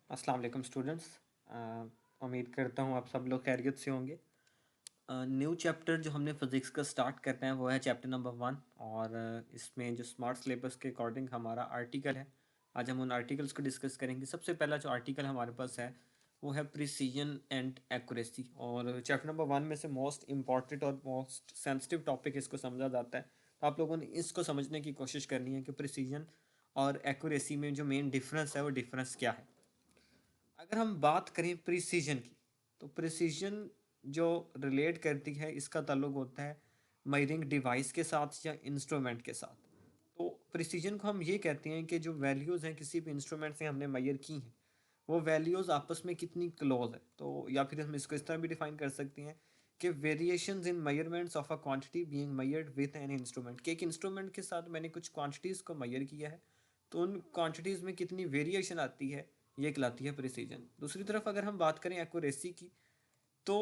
अस्सलाम वालेकुम स्टूडेंट्स। उम्मीद करता हूँ आप सब लोग खैरियत से होंगे। न्यू चैप्टर जो हमने फिज़िक्स का स्टार्ट करना है वो है चैप्टर नंबर 1। और इसमें जो स्मार्ट सिलेबस के अकॉर्डिंग हमारा आर्टिकल है, आज हम उन आर्टिकल्स को डिस्कस करेंगे। सबसे पहला जो आर्टिकल हमारे पास है वो है प्रिसीजन एंड एक्यूरेसी। और चैप्टर नंबर 1 में से मोस्ट इम्पॉर्टेंट और मोस्ट सेंसिटिव टॉपिक इसको समझा जाता है। तो आप लोगों ने इसको समझने की कोशिश करनी है कि प्रिसीजन और एक्यूरेसी में जो मेन डिफरेंस है वो डिफरेंस क्या है। अगर हम बात करें प्रिसीजन की, तो प्रिसीजन जो रिलेट करती है इसका ताल्लुक होता है मेजरिंग डिवाइस के साथ या इंस्ट्रूमेंट के साथ। तो प्रिसीजन को हम ये कहते हैं कि जो वैल्यूज़ हैं किसी भी इंस्ट्रूमेंट से हमने मेजर की हैं वो वैल्यूज़ आपस में कितनी क्लोज है। तो या फिर हम इसको इस तरह भी डिफाइन कर सकते हैं कि variations in measurements of a quantity being measured with an instrument, कि एक इंस्ट्रूमेंट के साथ मैंने कुछ क्वांटिटीज़ को मेजर किया है तो उन क्वांटिटीज़ में कितनी वेरिएशन आती है ये कहलाती है प्रिसीजन। दूसरी तरफ अगर हम बात करें एक्यूरेसी की, तो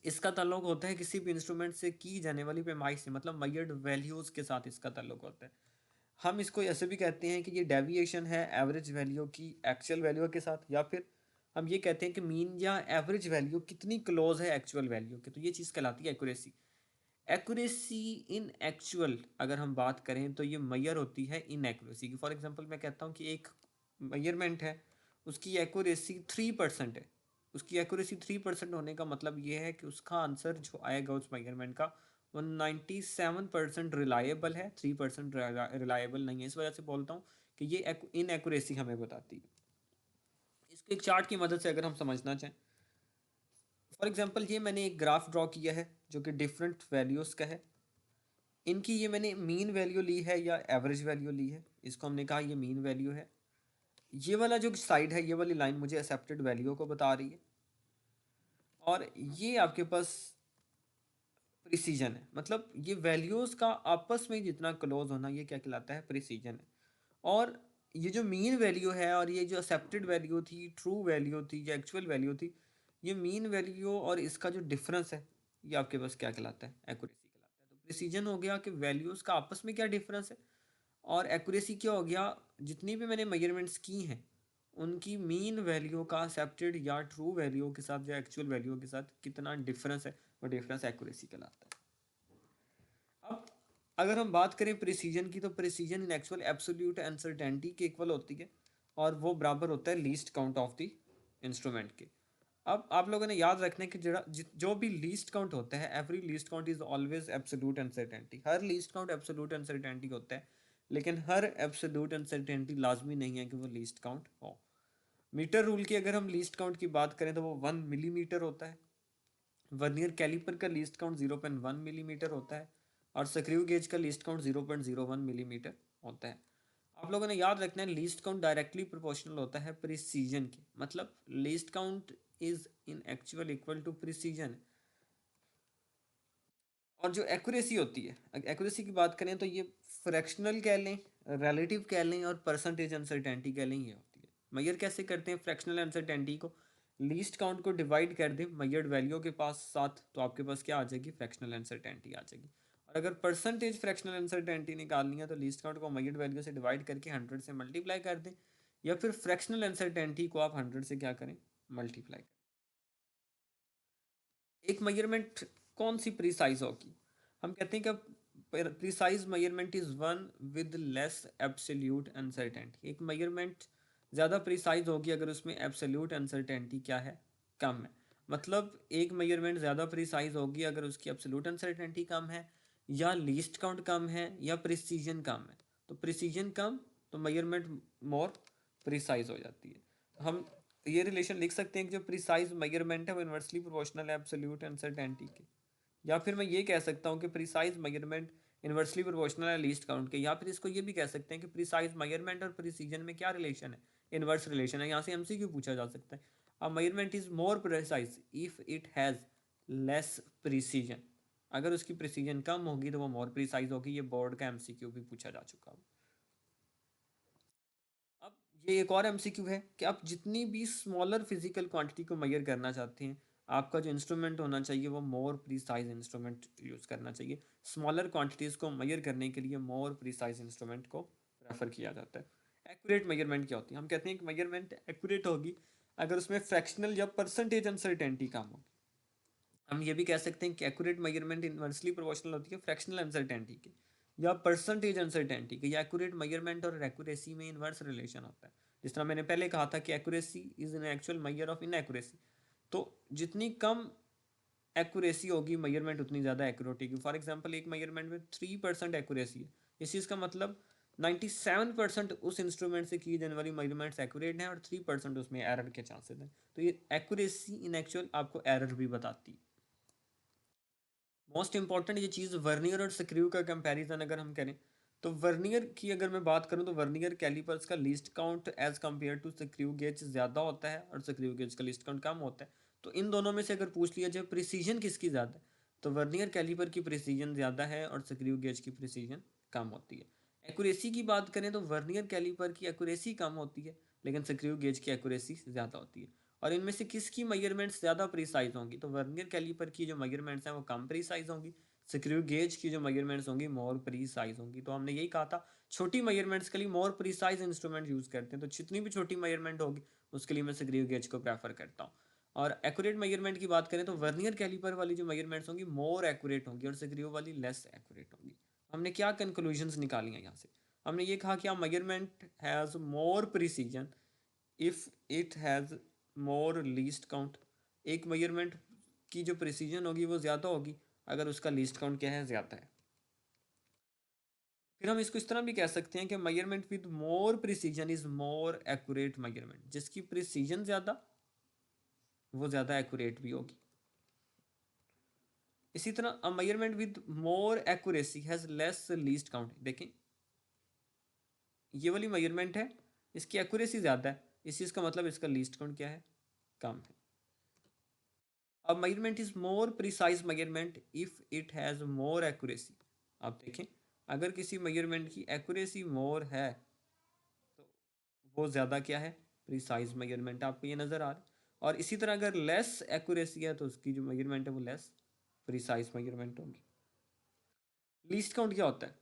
इसका ताल्लुक होता है किसी भी इंस्ट्रूमेंट से की जाने वाली पैमाइश से, मतलब मेजर्ड वैल्यूज़ के साथ इसका ताल्लुक होता है। हम इसको ऐसे भी कहते हैं कि ये डेविएशन है एवरेज वैल्यू की एक्चुअल वैल्यू के साथ, या फिर हम ये कहते हैं कि मीन या एवरेज वैल्यू कितनी क्लोज है एक्चुअल वैल्यू के। तो ये चीज़ कहलाती है एक्यूरेसी। एक्यूरेसी इन एक्चुअल अगर हम बात करें तो ये मैयर होती है इन एक्यूरेसी की। फॉर एग्जांपल मैं कहता हूँ कि एक मेजरमेंट है, उसकी एक्यूरेसी 3% है। उसकी एक्यूरेसी 3% होने का मतलब ये है कि उसका आंसर जो आएगा उस मेजरमेंट का वो 97% रिलायबल है, 3% रिलायबल नहीं है। इस वजह से बोलता हूँ कि ये इन एक्यूरेसी हमें बताती है। इसको एक चार्ट की मदद से अगर हम समझना चाहें, फॉर एग्जांपल ये मैंने एक ग्राफ ड्रॉ किया है जो कि डिफरेंट वैल्यूज़ का है। इनकी ये मैंने मीन वैल्यू ली है या एवरेज वैल्यू ली है। इसको हमने कहा ये मीन वैल्यू है। ये वाला जो साइड है, ये वाली लाइन मुझे एक्सेप्टेड वैल्यू को बता रही है, और ये आपके पास प्रिसीजन है। मतलब ये वैल्यूज़ का आपस में जितना क्लोज होना ये क्या कहलाता है, प्रिसीजन है। और ये जो मीन वैल्यू है और ये जो एक्सेप्टेड वैल्यू थी, ट्रू वैल्यू थी या एक्चुअल वैल्यू थी, ये मीन वैल्यू और इसका जो डिफरेंस है ये आपके पास क्या कहलाता है, एक्यूरेसी कहलाता है। तो प्रिसीजन हो गया कि वैल्यूज़ का आपस में क्या डिफरेंस है, और एक्यूरेसी क्या हो गया, जितनी भी मैंने मेजरमेंट्स की हैं उनकी मीन वैल्यू का एक्सेप्टेड या ट्रू वैल्यू के साथ या एक्चुअल वैल्यू के साथ कितना डिफरेंस है, वो डिफरेंस एक्यूरेसी कहलाता है। अब अगर हम बात करें प्रिसीजन की, तो प्रिसीजन इन एक्चुअल एब्सोल्यूट अनसर्टेनिटी के इक्वल होती है, और वो बराबर होता है least count of the instrument के। अब आप लोगों ने याद रखना है कि जो भी लीस्ट काउंट होता है, every least count is always absolute uncertainty. Her least count absolute uncertainty होता है, लेकिन हर एब्सोल्यूट अनसर्टेनिटी लाजमी नहीं है कि वो लीस्ट काउंट हो। मीटर रूल की अगर हम लीस्ट काउंट की बात करें तो वो 1 मिलीमीटर होता है। वर्नियर कैलिपर का लीस्ट काउंट 0.1 मिलीमीटर होता है, और स्क्रू गेज का लीस्ट काउंट 0.01 मिलीमीटर होता है। आप लोगों ने याद रखना है लीस्ट काउंट डायरेक्टली प्रोपोर्शनल होता है प्रिसीजन के, मतलब least count is in actual equal to precision. और जो एक्यूरेसी होती है, एक्यूरेसी की बात करें तो ये फ्रैक्शनल कह लें, रिलेटिव कह लें, और परसेंटेज अनसर्टेनिटी कह लें, ये होती है। मेजर कैसे करते हैं फ्रैक्शनल अनसर्टेनिटी को, लीस्ट काउंट को डिवाइड कर दें मेजर्ड वैल्यू के पास साथ, तो आपके पास क्या आ जाएगी, फ्रैक्शनल अनसर्टेनिटी आ जाएगी। और अगर परसेंटेज फ्रैक्शनल अनसर्टेनिटी निकालनी है तो लीस्ट काउंट को मेजर्ड वैल्यू से डिवाइड करके 100 से मल्टीप्लाई कर दें, या फिर फ्रैक्शनल अनसर्टेनिटी को आप 100 से क्या करें, मल्टीप्लाई करें। एक मेजरमेंट कौन सी प्रिसाइज होगी, हम कहते हैं कि precise measurement is one with less absolute uncertainty. एक मेजरमेंट ज़्यादा प्रिसाइज होगी अगर उसमें एब्सोल्यूट अनसर्टेनिटी क्या है, कम है। मतलब एक मेजरमेंट ज़्यादा प्रिसाइज होगी अगर उसकी एब्सोल्यूट अनसर्टेनिटी कम है, या लीस्ट काउंट कम है, या प्रिसीजन कम है। तो प्रिसीजन कम तो मेजरमेंट मोर प्रिसाइज हो जाती है। हम ये रिलेशन लिख सकते हैं कि जो प्रिसाइज मेजरमेंट है वो इन्वर्सली प्रोपोर्शनल है एब्सोल्यूट अनसर्टेनिटी के। या फिर मैं ये कह सकता हूँ कि प्रिसाइज मेजरमेंट इन्वर्सली प्रोपोर्शनल है लीस्ट काउंट के। या फिर इसको ये भी कह सकते हैं कि प्रिसाइज मेजरमेंट और प्रिसीजन में क्या रिलेशन है, इन्वर्स रिलेशन है। यहाँ से एमसीक्यू पूछा जा सकता है, अ measurement is more precise if it has less precision. अगर उसकी प्रिसीजन कम होगी तो वो मोर प्रिसाइज होगी। ये बोर्ड का एमसीक्यू भी पूछा जा चुका है। अब ये एक और एमसीक्यू है कि आप जितनी भी स्मॉलर फिजिकल क्वांटिटी को मेजर करना चाहते हैं, आपका जो इंस्ट्रूमेंट होना चाहिए वो मोर प्रिसाइज इंस्ट्रूमेंट यूज़ करना चाहिए। स्मॉलर क्वांटिटीज़ को मेजर करने के लिए मोर प्रिसाइज इंस्ट्रूमेंट को प्रेफर किया जाता है। एक्यूरेट मेजरमेंट क्या होती है? हम कहते हैं कि मेजरमेंट एक्यूरेट होगी अगर उसमें फ्रैक्शनल या परसेंटेज अनसर्टेनिटी कम होगी। हम ये भी कह सकते हैं कि एक्यूरेट मेजरमेंट इन्वर्सली प्रोपोर्शनल होती है फ्रैक्शनल अनसर्टेनिटी के या परसेंटेज अनसर्टेनिटी के, या एक्यूरेट मेजरमेंट और एक्यूरेसी में इन्वर्स रिलेशन होता है। जिस तरह मैंने पहले कहा था कि accuracy is an actual measure of inaccuracy, तो जितनी कम एक्यूरेसी होगी मेजरमेंट उतनी ज़्यादा एक्यूरेट होगी। फॉर एग्जांपल एक मेजरमेंट में 3% एक्यूरेसी है, इस चीज़ का मतलब 97% उस इंस्ट्रूमेंट से की जाने वाली मेजरमेंट्स एक्यूरेट हैं और 3% उसमें एरर के चांसेस हैं। तो ये एक्यूरेसी इन एक्चुअल आपको एरर भी बताती है। मोस्ट इंपॉर्टेंट ये चीज़ वर्नियर और स्क्रू का कंपैरिजन अगर हम करें तो वर्नियर की अगर मैं बात करूं तो वर्नियर कैलिपर्स का least count as compared to screw gauge ज़्यादा होता है और स्क्रू गेज का लीस्ट काउंट कम होता है। तो इन दोनों में से अगर पूछ लिया जाए प्रिसीजन किसकी ज़्यादा है, तो वर्नियर कैलिपर की प्रिसीजन ज़्यादा है और स्क्रू गेज की प्रिसीजन कम होती है। एक्यूरेसी की बात करें तो वर्नियर कैलिपर की एक्यूरेसी कम होती है लेकिन स्क्रू गेज की एक्यूरेसी ज़्यादा होती है। और इनमें से किसकी मेजरमेंट्स ज़्यादा प्रीसाइज होंगी, तो वर्नियर कैलिपर की जो मेजरमेंट्स हैं वो कम प्रीसाइज होंगी, स्क्रू गेज की जो मेजरमेंट्स होंगी मोर प्रीसाइज होंगी। तो हमने यही कहा था छोटी मेजरमेंट्स के लिए मोर प्रीसाइज इंस्ट्रूमेंट यूज़ करते हैं, तो जितनी भी छोटी मेजरमेंट होगी उसके लिए मैं स्क्रू गेज को प्रेफर करता हूँ। और एक्यूरेट मेजरमेंट की बात करें तो वर्नियर कैलिपर वाली जो मेजरमेंट्स होंगी मोर एक्यूरेट होंगी और स्क्रू वाली लेस एक्यूरेट होंगी। हमने क्या कंक्लूजन्स निकाली हैं यहाँ से? हमने ये कहा कि measurement has more precision if it has more least count. एक मेजरमेंट की जो प्रिसीजन होगी वो ज़्यादा होगी अगर उसका लीस्ट काउंट क्या है, ज़्यादा है। फिर हम इसको इस तरह भी कह सकते हैं कि measurement with more precision is more accurate measurement, जिसकी प्रिसीजन ज़्यादा वो ज़्यादा एक्यूरेट भी होगी। इसी तरह अ measurement with more accuracy has less least count. देखें ये वाली मेजरमेंट है, इसकी एक्यूरेसी ज़्यादा है, इस चीज़ का मतलब इसका लीस्ट काउंट क्या है, कम है। A measurement is more precise measurement if it has more accuracy। आप देखें अगर किसी मेजरमेंट की एक्यूरेसी मोर है तो वो ज़्यादा क्या है, प्रिसाइज मेजरमेंट। आपको ये नज़र आ रहा है। और इसी तरह अगर लेस एक्यूरेसी है तो उसकी जो मेजरमेंट है वो लेस प्रिसाइज मेजरमेंट होगी। लीस्ट काउंट क्या होता है?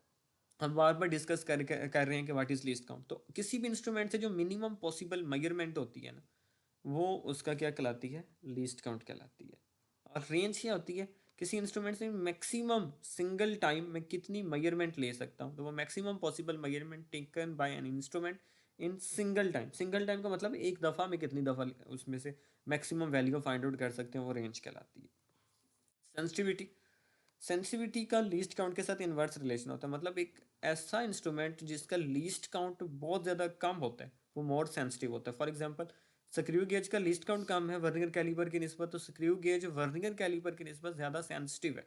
हम बार बार डिस्कस कर रहे हैं कि व्हाट इज़ लीस्ट काउंट। तो किसी भी इंस्ट्रूमेंट से जो मिनिमम पॉसिबल मेजरमेंट होती है ना, वो उसका क्या कहलाती है, लीस्ट काउंट कहलाती है। और रेंज क्या होती है, किसी इंस्ट्रूमेंट से मैक्सिमम सिंगल टाइम में कितनी मेजरमेंट ले सकता हूँ, तो वो maximum possible measurement taken by an instrument in single time. Single time का मतलब एक दफ़ा में कितनी दफ़ा उसमें से मैक्सिमम वैल्यू फाइंड आउट कर सकते हैं, वो रेंज कहलाती है। सेंसिटिविटी, सेंसिटिविटी का लीस्ट काउंट के साथ इन्वर्स रिलेशन होता है। मतलब एक ऐसा इंस्ट्रूमेंट जिसका लीस्ट काउंट बहुत ज़्यादा कम होता है वो मोर सेंसिटिव होता है। फॉर एग्जांपल स्क्रू गेज का लीस्ट काउंट कम है वर्नियर कैलिपर की निस्बत, तो स्क्रू गेज वर्नियर कैलिपर की निस्बत ज़्यादा सेंसिटिव है।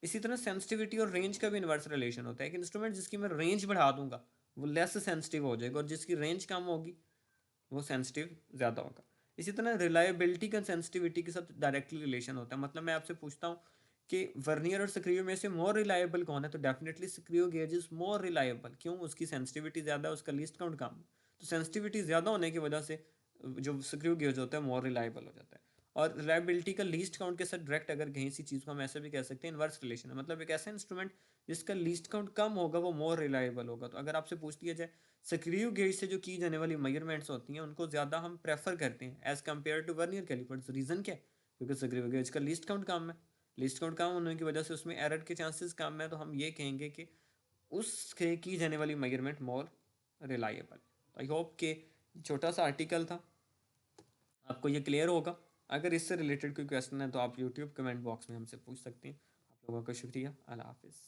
इसी तरह सेंसिटिविटी और रेंज का भी इन्वर्स रिलेशन होता है। एक इंस्ट्रूमेंट जिसकी मैं रेंज बढ़ा दूंगा वो लेस सेंसिटिव हो जाएगा और जिसकी रेंज कम होगी वो सेंसिटिव ज़्यादा होगा। इसी तरह रिलायबिलिटी का सेंसिटिविटी के साथ डायरेक्टली रिलेशन होता है। मतलब मैं आपसे पूछता हूँ कि वर्नियर और स्क्रू में से मोर रिलायबल कौन है, तो definitely screw gauge is more reliable. क्यों? उसकी सेंसिटिविटी ज़्यादा है, उसका लीस्ट काउंट कम। तो सेंसिटिविटी ज़्यादा होने की वजह से जो स्क्रू गेज होता है मोर रिलायबल हो जाता है। और रिलायबिलिटी का लीस्ट काउंट के साथ डायरेक्ट अगर कहीं सी चीज़ को हम ऐसे भी कह सकते हैं इन्वर्स रिलेशन है। मतलब एक ऐसा इंस्ट्रूमेंट जिसका लीस्ट काउंट कम होगा वो मोर रिलायबल होगा। तो अगर आपसे पूछ लिया जाए स्क्रू गेज से जो की जाने वाली मेजरमेंट्स होती हैं उनको ज़्यादा हम प्रेफर करते हैं as compared to vernier calipers. Reason क्या है? क्योंकि स्क्रू गेज का लीस्ट काउंट कम है। लीस्ट काउंट कम होने की वजह से उसमें एरर के चांसेस कम है, तो हम ये कहेंगे कि उसके की जाने वाली measurement more reliable. I hope कि छोटा सा आर्टिकल था, आपको ये क्लियर होगा। अगर इससे रिलेटेड कोई क्वेश्चन है तो आप यूट्यूब कमेंट बॉक्स में हमसे पूछ सकते हैं। आप लोगों का शुक्रिया। अल्लाह हाफिज़।